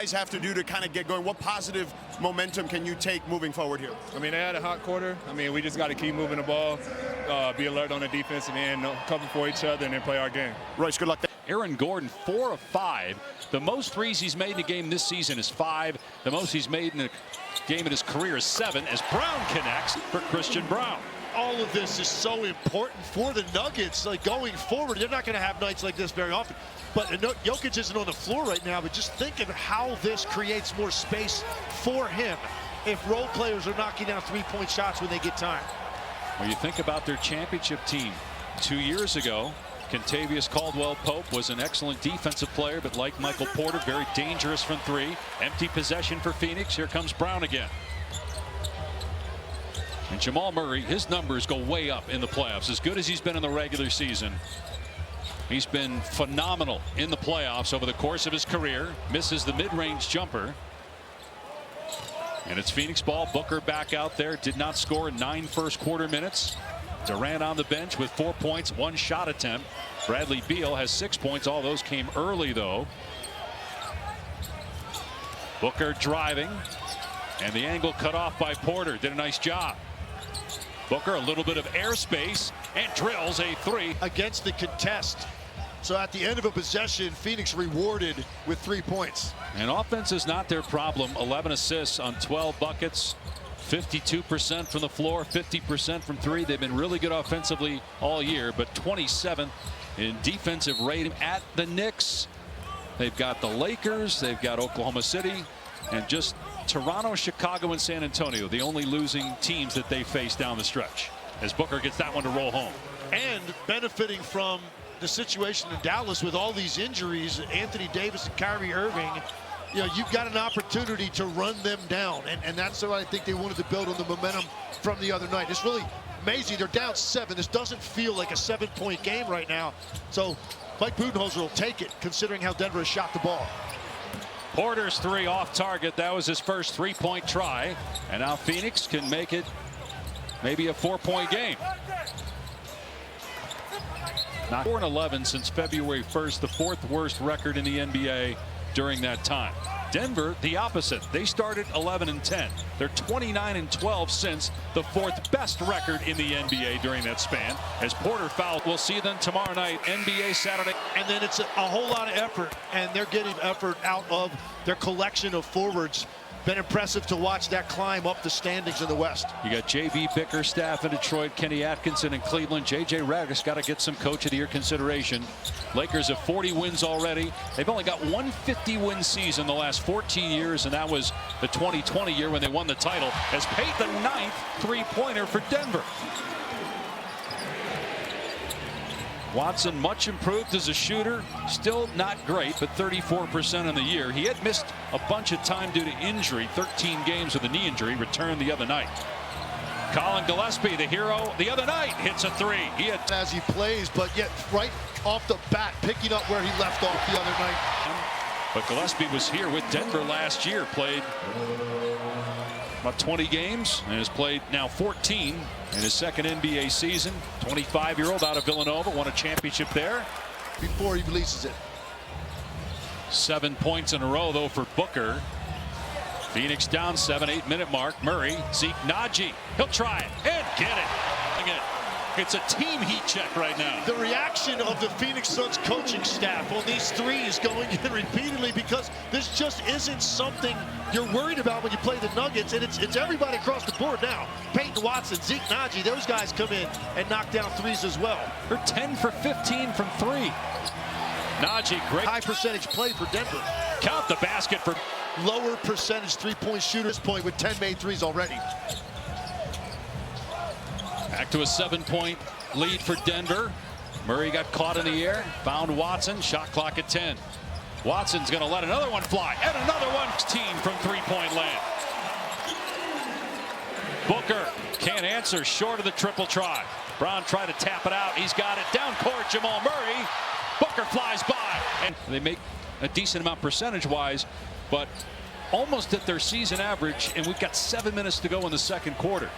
guys have to do to kind of get going? What positive momentum can you take moving forward here? I mean, they had a hot quarter. I mean, we just got to keep moving the ball, be alert on the defensive end, cover for each other, and then play our game. Royce, good luck. Aaron Gordon, 4 of 5. The most threes he's made in a game this season is 5. The most he's made in a game in his career is 7, as Brown connects for Christian Braun. All of this is so important for the Nuggets. Like, going forward, they're not going to have nights like this very often. But Jokic isn't on the floor right now, but just think of how this creates more space for him if role players are knocking down three-point shots when they get time. When you think about their championship team 2 years ago, Kentavious Caldwell-Pope was an excellent defensive player, but like Michael Porter, very dangerous from 3. Empty possession for Phoenix. Here comes Brown again. And Jamal Murray, his numbers go way up in the playoffs. As good as he's been in the regular season, he's been phenomenal in the playoffs over the course of his career. Misses the mid-range jumper. And it's Phoenix ball. Booker back out there. Did not score in 9 first-quarter minutes. Durant on the bench with 4 points, 1 shot attempt. Bradley Beal has 6 points. All those came early, though. Booker driving. And the angle cut off by Porter. Did a nice job. Booker, a little bit of airspace, and drills a 3. Against the contest. So at the end of a possession, Phoenix rewarded with 3 points. And offense is not their problem. 11 assists on 12 buckets. 52% from the floor, 50% from 3. They've been really good offensively all year, but 27th in defensive rating at the Knicks. They've got the Lakers, they've got Oklahoma City, and just Toronto, Chicago, and San Antonio, the only losing teams that they face down the stretch, as Booker gets that one to roll home. And benefiting from the situation in Dallas with all these injuries, Anthony Davis and Kyrie Irving, you know, you've got an opportunity to run them down. And that's what I think they wanted to build on the momentum from the other night. It's really amazing. They're down 7. This doesn't feel like a 7-point game right now. So Mike Budenholzer will take it, considering how Denver has shot the ball. Porter's 3 off target. That was his first 3-point try. And now Phoenix can make it maybe a 4-point game. Not 4-11 since February 1st, the 4th worst record in the NBA during that time. Denver, the opposite. They started 11-10. They're 29-12 since the 4th best record in the NBA during that span. As Porter fouled, we'll see them tomorrow night, NBA Saturday. And then it's a whole lot of effort, and they're getting effort out of their collection of forwards. Been impressive to watch that climb up the standings in the West. You got J.B. Bickerstaff in Detroit, Kenny Atkinson in Cleveland. J.J. Redick's got to get some Coach of the Year consideration. Lakers have 40 wins already. They've only got one 50-win season the last 14 years, and that was the 2020 year when they won the title. Has paid the 9th three-pointer for Denver. Watson much improved as a shooter, still not great, but 34% in the year. He had missed a bunch of time due to injury, 13 games with a knee injury, returned the other night. Colin Gillespie, the hero, the other night hits a 3. He had as he plays, but yet right off the bat, picking up where he left off the other night. But Gillespie was here with Denver last year, played about 20 games, and has played now 14 in his second NBA season. 25-year-old out of Villanova, won a championship there. Before he releases it. 7 points in a row, though, for Booker. Phoenix down 7, 8-minute mark. Murray, Zeke Naji. He'll try it and get it. It's a team heat check right now. The reaction of the Phoenix Suns coaching staff on these threes going in repeatedly, because this just isn't something you're worried about when you play the Nuggets, and it's everybody across the board now. Peyton Watson, Zeke Naji, those guys come in and knock down threes as well. They're 10 for 15 from 3. Naji, great. High percentage play for Denver. Count the basket for lower percentage three-point shooter at this point with 10 made threes already. Back to a 7-point lead for Denver. Murray got caught in the air, found Watson, shot clock at 10. Watson's going to let another one fly, and another one. Team from 3-point land. Booker can't answer, short of the triple try. Brown tried to tap it out. He's got it down court. Jamal Murray. Booker flies by, and they make a decent amount percentage-wise, but almost at their season average, and we've got 7 minutes to go in the second quarter.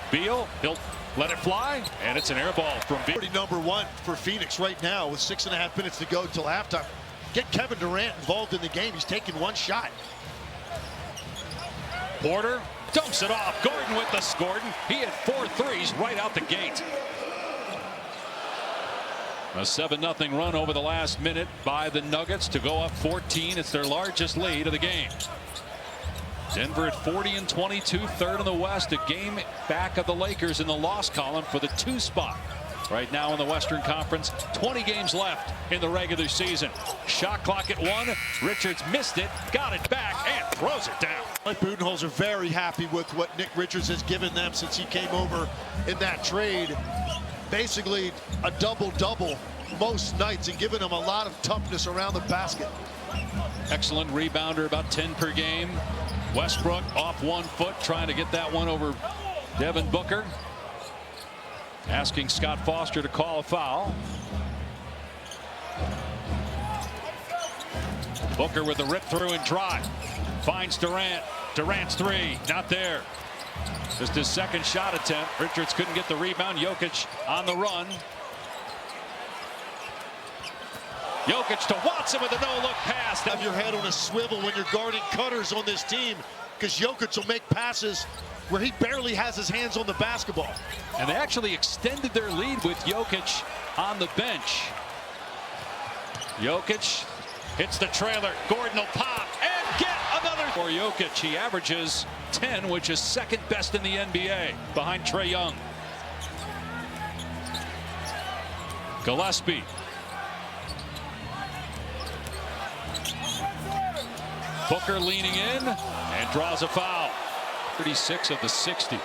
Beal, he'll let it fly, and it's an air ball from Beal. Number 1 for Phoenix right now with 6.5 minutes to go until halftime. get Kevin Durant involved in the game. He's taking one shot. Porter dumps it off. Gordon with the Gordon. He had 4 threes right out the gate. A 7-0 run over the last minute by the Nuggets to go up 14. It's their largest lead of the game. Denver at 40-22, third in the West, a game back of the Lakers in the loss column for the 2 spot. Right now in the Western Conference, 20 games left in the regular season. Shot clock at 1. Richards missed it, got it back, and throws it down. Mike Budenholzer very happy with what Nick Richards has given them since he came over in that trade. Basically a double-double most nights and giving them a lot of toughness around the basket. Excellent rebounder, about 10 per game. Westbrook off 1 foot, trying to get that one over Devin Booker. Asking Scott Foster to call a foul. Booker with a rip through and drive. Finds Durant. Durant's 3, not there. Just his second shot attempt. Richards couldn't get the rebound. Jokic on the run. Jokic to Watson with a no-look pass. Have your head on a swivel when you're guarding cutters on this team, because Jokic will make passes where he barely has his hands on the basketball. And they actually extended their lead with Jokic on the bench. Jokic hits the trailer. Gordon will pop and get another. For Jokic, he averages 10, which is second best in the NBA, behind Trae Young. Gillespie. Booker leaning in and draws a foul. 36 of the 60.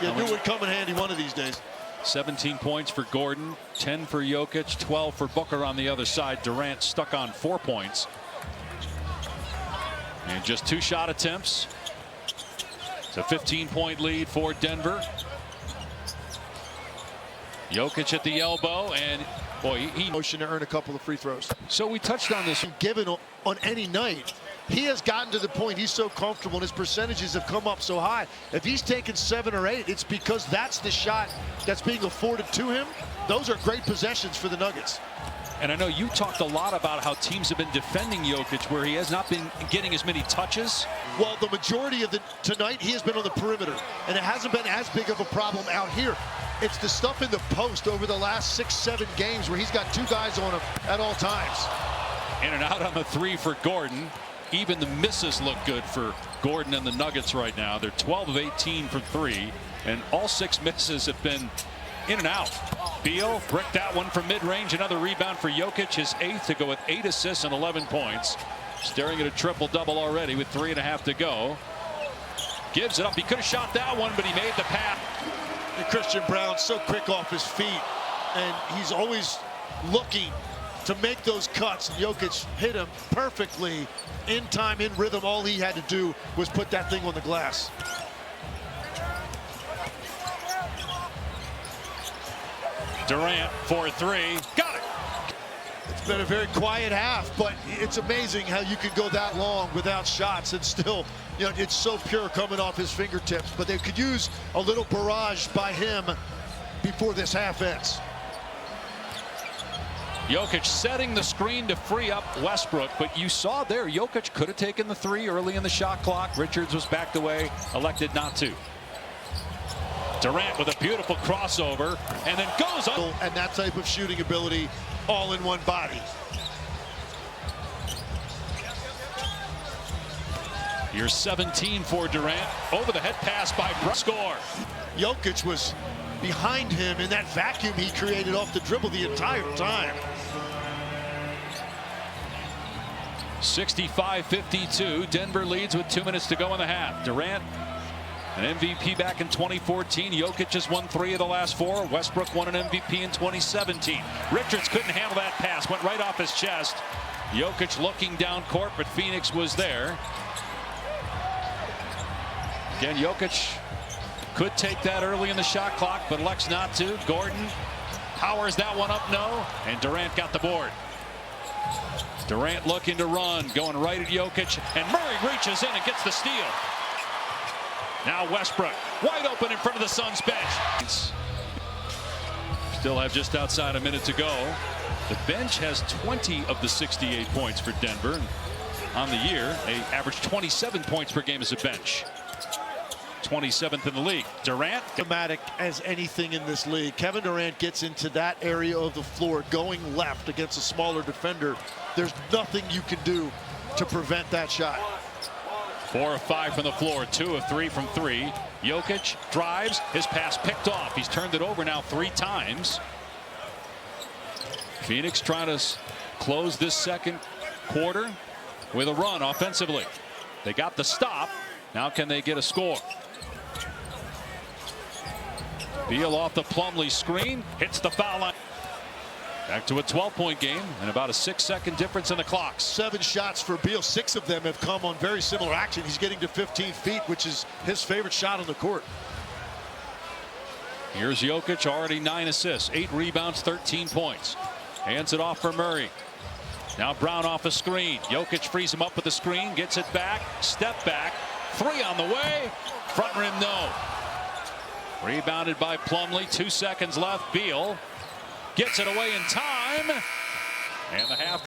You knew it would come in handy one of these days. 17 points for Gordon, 10 for Jokic, 12 for Booker on the other side. Durant stuck on 4 points. And just 2 shot attempts. It's a 15-point lead for Denver. Jokic at the elbow, and boy, he Motion to earn a couple of free throws. So we touched on this. Given on any night, he has gotten to the point he's so comfortable and his percentages have come up so high. If he's taken 7 or 8, it's because that's the shot that's being afforded to him. Those are great possessions for the Nuggets. And I know you talked a lot about how teams have been defending Jokic, where he has not been getting as many touches. Well, the majority of tonight, he has been on the perimeter, and it hasn't been as big of a problem out here. It's the stuff in the post over the last 6-7 games where he's got 2 guys on him at all times. In and out on the 3 for Gordon. Even the misses look good for Gordon and the Nuggets right now. They're 12 of 18 from 3, and all 6 misses have been in and out. Beal bricked that one from mid-range. Another rebound for Jokic, his 8th, to go with 8 assists and 11 points. Staring at a triple-double already with 3.5 to go. Gives it up. He could have shot that one, but he made the pass. And Christian Braun so quick off his feet, and he's always looking to make those cuts. And Jokic hit him perfectly in time, in rhythm. All he had to do was put that thing on the glass. Durant for 3. Got it. It's been a very quiet half, but it's amazing how you can go that long without shots and still, you know, it's so pure coming off his fingertips. But they could use a little barrage by him before this half ends. Jokic setting the screen to free up Westbrook, but you saw there Jokic could have taken the 3 early in the shot clock. Richards was backed away, elected not to. Durant with a beautiful crossover and then goes up. And that type of shooting ability all in one body. Here's 17 for Durant. Over the head pass by Brook. Score. Jokic was behind him in that vacuum he created off the dribble the entire time. 65-52. Denver leads with 2 minutes to go in the half. Durant, an MVP back in 2014. Jokic has won 3 of the last 4. Westbrook won an MVP in 2017. Richards couldn't handle that pass. Went right off his chest. Jokic looking down court, but Phoenix was there. Again, Jokic could take that early in the shot clock, but elects not to. Gordon powers that one up, no. And Durant got the board. Durant looking to run, going right at Jokic, and Murray reaches in and gets the steal. Now Westbrook, wide open in front of the Suns bench. Still have just outside a minute to go. The bench has 20 of the 68 points for Denver. On the year, they average 27 points per game as a bench. 27th in the league. Durant. Dramatic as anything in this league. Kevin Durant gets into that area of the floor going left against a smaller defender. There's nothing you can do to prevent that shot. 4 of 5 from the floor, 2 of 3 from 3. Jokic drives, his pass picked off. He's turned it over now 3 times. Phoenix trying to close this second quarter with a run offensively. They got the stop. Now can they get a score? Beal off the Plumlee screen, hits the foul line. Back to a 12-point game and about a 6-second difference in the clocks. 7 shots for Beal. 6 of them have come on very similar action. He's getting to 15 feet, which is his favorite shot on the court. Here's Jokic, already 9 assists, 8 rebounds, 13 points. Hands it off for Murray. Now Brown off a screen. Jokic frees him up with the screen, gets it back, step back, 3 on the way. Front rim, no. Rebounded by Plumlee, 2 seconds left. Beal gets it away in time. And the half